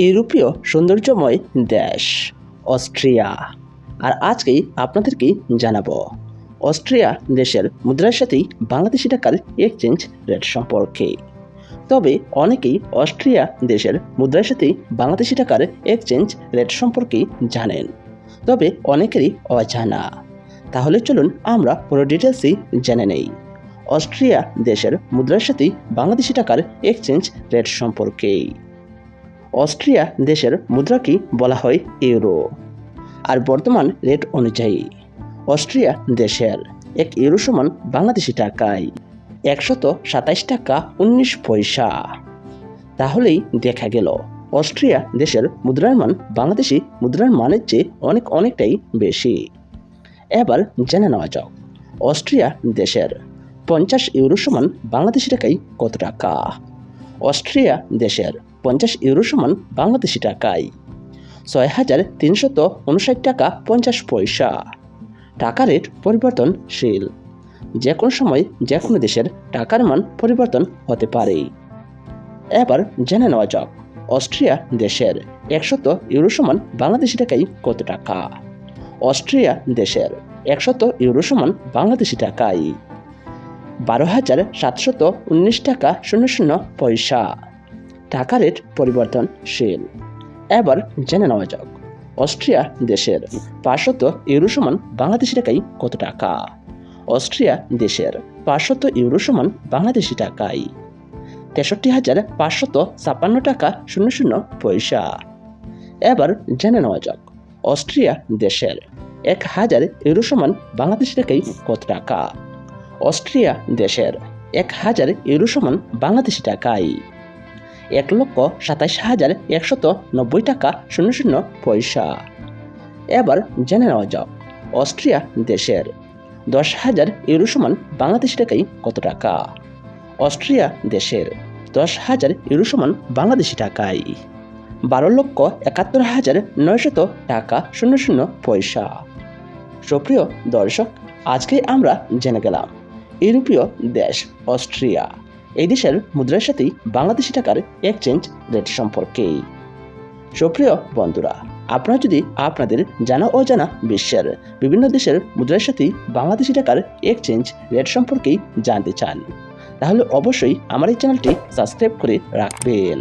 ইউরোপীয় সৌন্দর্যময় দেশ অস্ট্রিয়া। আর আজকেই আপনাদেরকে জানাবো অস্ট্রিয়া দেশের মুদ্রার সাথেই বাংলাদেশি টাকার এক্সচেঞ্জ রেট সম্পর্কে। তবে অনেকেই অস্ট্রিয়া দেশের মুদ্রার সাথেই বাংলাদেশি টাকার এক্সচেঞ্জ রেট সম্পর্কে জানেন, তবে অনেকেরই অজানা। তাহলে চলুন আমরা পুরো ডিটেলসই জেনে নেই অস্ট্রিয়া দেশের মুদ্রার সাথেই বাংলাদেশি টাকার এক্সচেঞ্জ রেট সম্পর্কে। অস্ট্রিয়া দেশের মুদ্রাকে বলা হয় ইউরো, আর বর্তমান রেট অনুযায়ী অস্ট্রিয়া দেশের 1 ইউরো সমান বাংলাদেশি টাকায় 127 টাকা 19 পয়সা। তাহলেই দেখা গেল অস্ট্রিয়া দেশের মুদ্রার মান বাংলাদেশি মুদ্রার মানের চেয়ে অনেকটাই বেশি। এবার জেনে নেওয়া যাক অস্ট্রিয়া দেশের 50 ইউরো সমান বাংলাদেশি টাকায় কত টাকা। অস্ট্রিয়া দেশের 50 ইউরো সমান বাংলাদেশি টাকায় 6,359 টাকা 50 পয়সা। টাকা রেট পরিবর্তনশীল, যে কোনো সময় যে কোনো দেশের টাকার মান পরিবর্তন হতে পারে। এবার জেনে নেওয়া যাক অস্ট্রিয়া দেশের 100 ইউরো সমান বাংলাদেশি টাকায় কত টাকা। অস্ট্রিয়া দেশের 100 ইউরো সমান বাংলাদেশি টাকায় 12,719 টাকা 00 পয়সা। টাকা রেট পরিবর্তনশীল। এবার জেনে নেওয়া যাক অস্ট্রিয়া দেশের 500 ইউরো সমান বাংলাদেশি টাকায় কত টাকা। অস্ট্রিয়া দেশের 500 ইউরো সমান বাংলাদেশি টাকায় 63,556 টাকা 00 পয়সা। এবার জেনে নেওয়া যাক অস্ট্রিয়া দেশের 1000 ইউরো সমান বাংলাদেশি টাকায় কত টাকা। অস্ট্রিয়া দেশের 1000 ইউরো সমান বাংলাদেশি টাকায় 1,27,190 টাকা 00 পয়সা। এবার জেনে নেওয়া যাক অস্ট্রিয়া দেশের 10,000 ইউরো সমান বাংলাদেশি টাকায় কত টাকা। অস্ট্রিয়া দেশের 10,000 ইউরো সমান বাংলাদেশি টাকায় 12,71,900 টাকা 00 পয়সা। সুপ্রিয় দর্শক, আজকে আমরা জেনে গেলাম ইউরোপীয় দেশ অস্ট্রিয়া এই দেশের মুদ্রার সাথেই বাংলাদেশি টাকার এক্সচেঞ্জ রেট সম্পর্কে। সুপ্রিয় বন্ধুরা, আপনারা যদি আপনাদের জানা অজানা বিশ্বের বিভিন্ন দেশের মুদ্রার সাথেই বাংলাদেশি টাকার এক্সচেঞ্জ রেট সম্পর্কেই জানতে চান, তাহলে অবশ্যই আমার এই চ্যানেলটি সাবস্ক্রাইব করে রাখবেন।